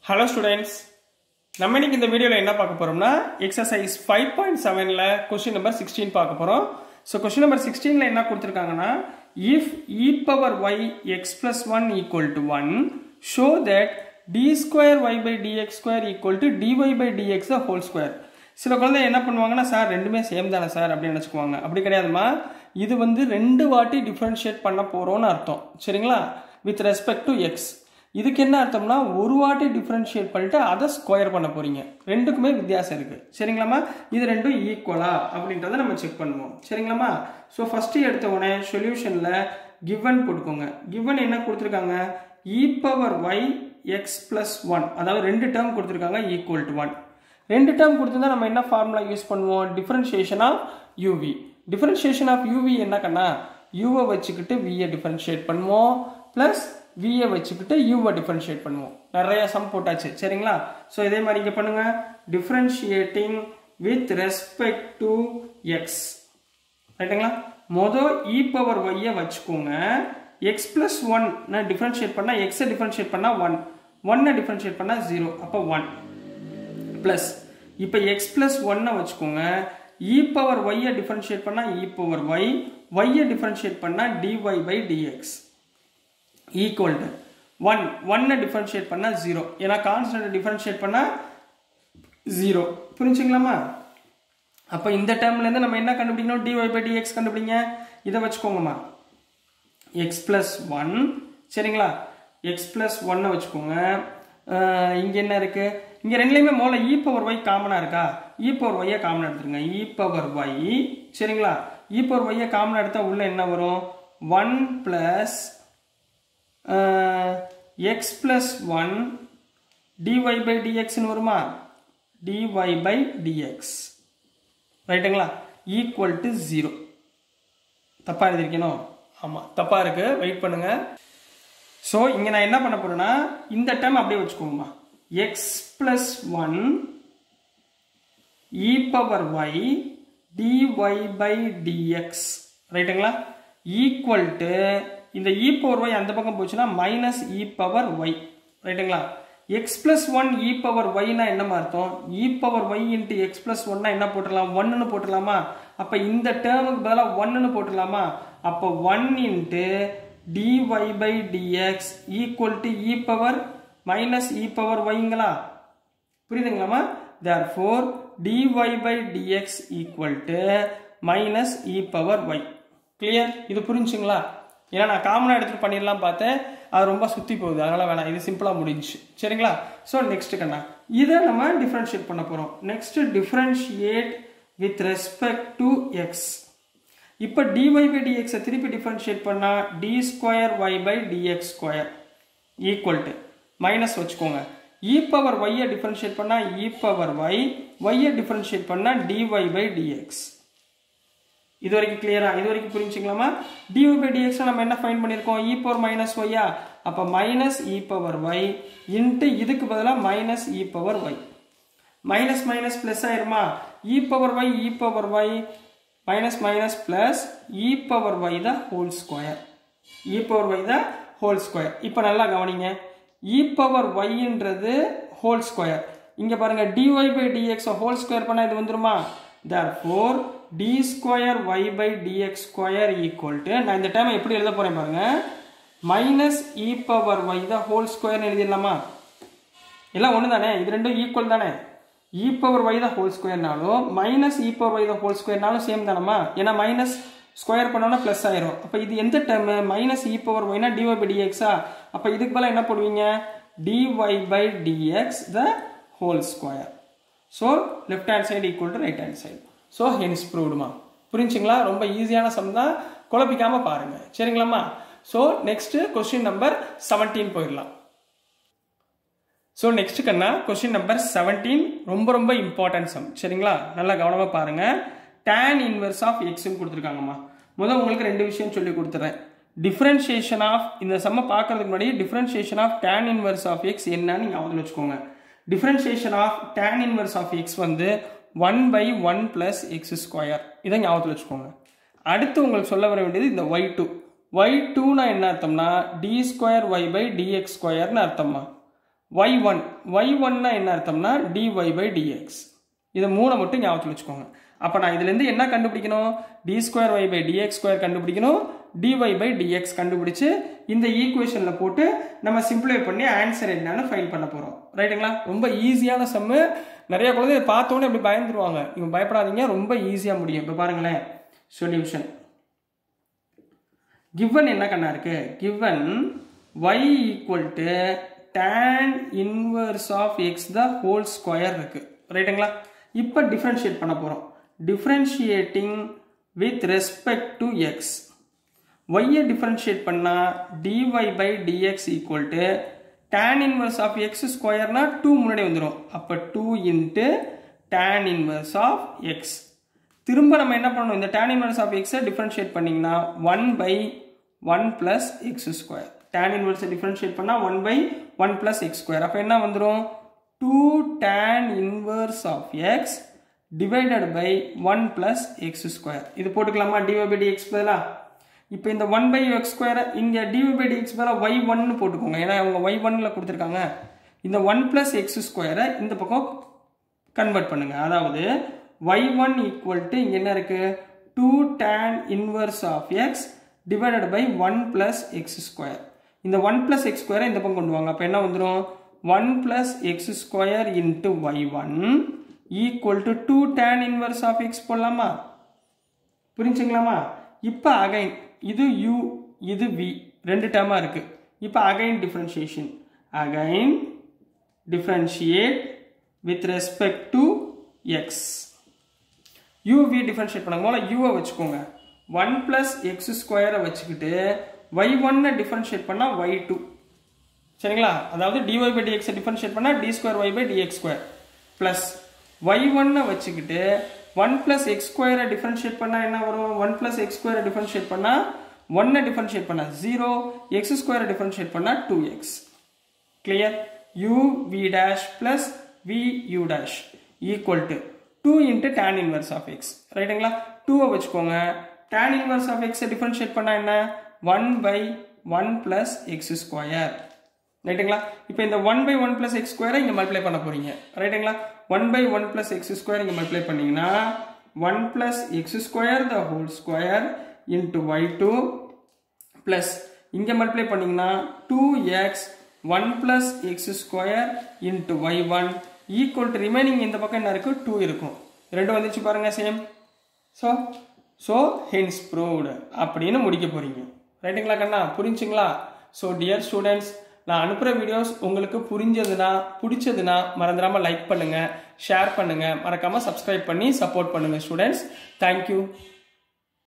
Hello students, நம்ம இன்னைக்கு இந்த வீடியோல என்ன பார்க்க போறோம்னா exercise 5.7ல question number 16 பார்க்க போறோம். So question number 16ல என்ன கொடுத்திருக்காங்கன்னா if e power y x plus 1 equal to 1 show that d square y by dx square equal to dy by dx the whole square. சில குழந்தை என்ன பண்ணுவாங்கன்னா சார் ரெண்டுமே same தானே sir அப்படி நினைச்சுக்குவாங்க. அப்படி கிடையாதுமா, இது வந்து ரெண்டு வாட்டி டிஃபரன்ஷியேட் பண்ண போறோம்னு அர்த்தம். சரிங்களா? with respect to x. இதுக்கு என்ன அர்த்தம்னா ஒரு வாட்டி டிஃபரன்ஷியேட் பண்ணிட்டு அதை ஸ்கொயர் பண்ண போறீங்க. ரெண்டுக்குமே வித்தியாசம் இருக்கு. சரிங்களாமா? இது ரெண்டும் ஈக்குவலா அப்படின்றத நம்ம செக் பண்ணுவோம். சரிங்களாமா? ஸோ ஃபர்ஸ்ட் எடுத்த உடனே சொல்யூஷன்ல given போட்டுக்கோங்க. given என்ன கொடுத்துருக்காங்க? e power y x plus 1, அதாவது ரெண்டு டேர்ம் கொடுத்துருக்காங்க equal to 1. ரெண்டு டேர்ம் கொடுத்திருந்தா நம்ம என்ன ஃபார்முலா யூஸ் பண்ணுவோம்? Differentiation of uv. Differentiation of uv என்ன கண்ணா? u வச்சுக்கிட்டு v டிஃபரன்ஷியேட் பண்ணுவோம் பிளஸ் v வச்சுக்கிட்டு u டிஃபரன்ஷியேட் பண்ணுவோம். நிறைய சம் போட்டாச்சு. சரிங்களா? ஸோ இதே மாதிரி இங்கே பண்ணுங்க. Differentiating with respect to x. ரைட்டுங்களா? மொதல் e பவர் y வச்சுக்கோங்க. x பிளஸ் 1 நான் டிஃபரன்ஷியேட் பண்ணால் x டிஃபரன்ஷியேட் பண்ணால் 1, 1 டிஃபரன்ஷியேட் பண்ணால் 0, அப்போ 1 பிளஸ் இப்போ x பிளஸ் 1 வச்சுக்கோங்க. e பவர் y டிஃபரன்ஷியேட் பண்ணால் e power y, y differentiate பண்ணால் dy by dx equal to 1, 1 differentiate பண்ணா 0, ஏன்னா கான்ஸ்டன்ட் டிஃபரன்ஷியேட் பண்ணா 0. புரிஞ்சுங்களாமா? அப்ப இந்த டேர்ம்ல இருந்து நம்ம என்ன கண்டுபிடிக்கணும்? dy by dx கண்டுபிடிங்க. இதை வச்சுக்கோங்கம்மா. x plus 1, சரிங்களா? x plus 1 வச்சுக்கோங்க. இங்க என்ன இருக்கு? இங்க ரெண்டுலயுமே முதல்ல e பவர் y காமனா இருக்கா? e பவர் y காமனா எடுத்துருங்க. e பவர் y, சரிங்களா? e பவர் y காமனா எடுத்தா உள்ள என்ன வரும்? 1 plus x plus 1 dy by dx ன்னு வருமா? dy by dx, ரைட்டுங்களா? equal to 0. தப்பா எழுதிருக்கணும்? ஆமா, தப்பா இருக்கு. வெயிட் பண்ணுங்க. சோ இங்க நான் என்ன பண்ண போறேன்னா இந்த டேர்ம் அப்படியே வச்சுக்கோங்கம்மா. x plus 1 e power y dy by dx, ரைட்டுங்களா? equal to இந்த e power y அந்த பக்கம் போச்சுன்னா minus e power y, ரைட்டுங்களா? x plus 1 e power y னா என்ன அர்த்தம்? e power y into x plus 1 னா என்ன போட்டுடலாம்? 1 ன்னு போட்டுடலாமா? அப்ப இந்த டேர்முக்கு பதிலா 1 ன்னு போட்டுடலாமா? அப்ப 1 into dy by dx equal to e power minus e power y-ங்களா? புரியுதுங்களாமா? therefore dy by dx equal to minus e power y. clear? இது புரிஞ்சுங்களா? ஏன்னா நான் காமனா எடுத்துட்டு பண்ணிடலாம் பார்த்தேன், அது ரொம்ப சுத்தி போகுது, அதனால வேணாம், இது சிம்பிளா முடிஞ்சு. சரிங்களா? ஸோ நெக்ஸ்ட் கண்ணா இதை நம்ம டிஃபரன்ஷியேட் பண்ண போறோம். Next differentiate with respect to x. இப்போ dy by dx திருப்பி டிஃபரன்ஷியேட் பண்ணா d square y by dx square equal to minus வச்சுக்கோங்க. e பவர் y டிஃபரன்ஷியேட் பண்ணா e power y, y differentiate பண்ணா dy by dx. இது வரைக்கும் கிளியரா? இது வரைக்கும் புரிஞ்சுக்கலாமா? dy by dx நம்ம என்ன ஃபைண்ட் பண்ணிருக்கோம்? e power minus y. அப்ப minus e power y into இதுக்கு பதிலா minus e power y. Minus minus plus ஆயிருமா? e power y, e power y minus minus plus e power y the whole square, e power y the whole square. இப்போ நல்லா கவனிங்க. e power y ன்றது whole square. இங்க பாருங்க dy by dx whole square பண்ணா இது வந்துருமா? therefore d square y by dx square equal to, நான் இந்த டேர்மை எப்படி எழுத போறேன் பாருங்க, minus e power y the whole square எழுதிடலாமா? எல்லாம் ஒன்று தானே, இது ரெண்டும் ஈக்குவல் தானே. e power y the whole square நாலும் minus e power y the whole square நாலும் சேம் தானமா? ஏன்னா மைனஸ் ஸ்கொயர் பண்ணோம்னா பிளஸ் ஆயிரும். அப்ப இது எந்த term? Minus e power y னா dy by dx. அப்ப இதுக்கு பதிலா என்ன போடுவீங்க? dy by dx the whole square. so left hand side equal to right hand side. so hence proved மா. புரிஞ்சுங்களா? ரொம்ப ஈஸியான சம் தான், குழப்பிக்காம பாருங்க. சரிங்களாமா? so next question number 17 போயிடலாம். so next கண்ணா question number 17 ரொம்ப ரொம்ப இம்பார்ட்டன்ட் சம். சரிங்களா? நல்லா கவனமா பாருங்க. tan inverse of x ன்னு கொடுத்துருக்காங்கம்மா. முதல்ல உங்களுக்கு ரெண்டு விஷயம் சொல்லி கொடுத்துறேன். டிஃபரன்ஷியேஷன் ஆஃப் இந்த சம்மை பார்க்கறதுக்கு முன்னாடி differentiation of tan inverse of x என்னன்னு ஞாபகம் வச்சுக்கோங்க. Differentiation of tan inverse of x வந்து 1 by 1 plus x square. இதை ஞாபகத்தில் வச்சுக்கோங்க. அடுத்து உங்களுக்கு சொல்ல வர வேண்டியது இந்த y2 னா என்ன அர்த்தம்னா d square y by dx square னு அர்த்தம்மா. y1 y1னா என்ன அர்த்தம்னா dy by dx. இதை மூணை மட்டும் ஞாபகத்தில் வச்சுக்கோங்க. அப்போ நான் இதுலேருந்து என்ன கண்டுபிடிக்கணும்? d square y by dx square கண்டுபிடிக்கணும். dy by dx கண்டுபிடிச்சு இந்த ஈக்குவேஷனில் போட்டு நம்ம சிம்பிளை பண்ணி ஆன்சர் என்னன்னு ஃபைண்ட் பண்ண போகிறோம். ரைட்டுங்களா? ரொம்ப ஈஸியான சம்மு. நிறைய குழந்தை பார்த்தோன்னே அப்படி பயந்துருவாங்க. இவங்க பயப்படாதீங்க, ரொம்ப ஈஸியாக முடியும். இப்போ பாருங்களேன், சொல்யூஷன். கிவன் என்ன கண்ணா இருக்கு? Given y equal to tan inverse of x the whole square இருக்கு. ரைட்டுங்களா? இப்போ டிஃபரன்ஷியேட் பண்ண போகிறோம். differentiating with respect to x. y differentiate பண்ணா dy by dx equal to tan inverse of x square னா 2 முன்னாடி வந்துரும். அப்ப 2 into tan inverse of x. திரும்ப நம்ம என்ன பண்ணணும்? இந்த tan inverse of x differentiate பண்ணீங்கன்னா 1 by 1 plus x square. tan inverse differentiate பண்ணா 1 by 1 plus x square. அப்ப என்ன வந்துரும்? 2 tan inverse of x divided by 1 plus x square. இது போட்டுக்கலாமா? dy by dx பதிலா. இப்போ இந்த 1 by x square இங்க dy by dx பதிலா y1 னு போட்டுக்கோங்க. ஏன்னா அவங்க y1ல கொடுத்திருக்காங்க. இந்த 1 plus x square இந்த பக்கம் கன்வர்ட் பண்ணுங்க. அதாவது y1 equal to இங்க என்ன இருக்கு? 2 tan inverse of x divided by 1 plus x square. இந்த 1 plus x square இந்த பக்கம் கொண்டு வாங்க. அப்ப என்ன வந்துரும்? 1 plus x square into y1 equal to 2 tan inverse of x போடலாமா? புரிஞ்சுங்களாமா? இப்போ அகைன் இது u இது v ரெண்டு டேர்மா இருக்கு. இப்போ again differentiation. Again differentiate with respect to x. u v differentiate பண்ணுங்க. முதல்ல u வச்சுக்கோங்க. 1 plus x square வச்சுக்கிட்டு y1 டிஃபரன்ஷியேட் பண்ணா y2. சரிங்களா? அதாவது dy by dx டிஃபரன்ஷியேட் பண்ணா d square y by dx square plus y1 வச்சுக்கிட்டு 1 plus x square டிஃபரன்ஷியேட் பண்ணா என்ன வரும்? 1 plus x square டிஃபரன்ஷியேட் பண்ணா 1 டிஃபரன்ஷியேட் பண்ணா 0, x square டிஃபரன்ஷியேட் பண்ணா 2x. Clear? u v dash plus v u dash equal to 2 into tan inverse of x. ரைட்டுங்களா? 2 வச்சுக்கோங்க. tan inverse of x differentiate பண்ணா என்ன? 1 by 1 plus x square. ரைட்டுங்களா? இப்போ இந்த 1 by 1 plus x square இங்க multiply பண்ண போறீங்க. ரைட்டுங்களா? 1 by 1 plus x square இங்க மல்டிப்ளை பண்ணீங்கன்னா 1 plus x square the whole square into y2 plus இங்க மல்டிப்ளை பண்ணீங்கன்னா 2x 1 plus x square into y1 equal to remaining இந்த பக்கம் என்ன இருக்கு? 2 இருக்கும். ரெண்டு வந்துச்சு பாருங்க சேம். so hence proved அப்படின்னு முடிக்க போறீங்க. ரைட்டுங்களா கண்ணா? புரிஞ்சுங்களா? so dear students, நான் அனுப்புகிற வீடியோஸ் உங்களுக்கு புரிஞ்சதுன்னா பிடிச்சதுன்னா மறந்துடாமல் லைக் பண்ணுங்கள், ஷேர் பண்ணுங்கள், மறக்காமல் சப்ஸ்கிரைப் பண்ணி சப்போர்ட் பண்ணுங்கள் ஸ்டூடெண்ட்ஸ். தேங்க்யூ.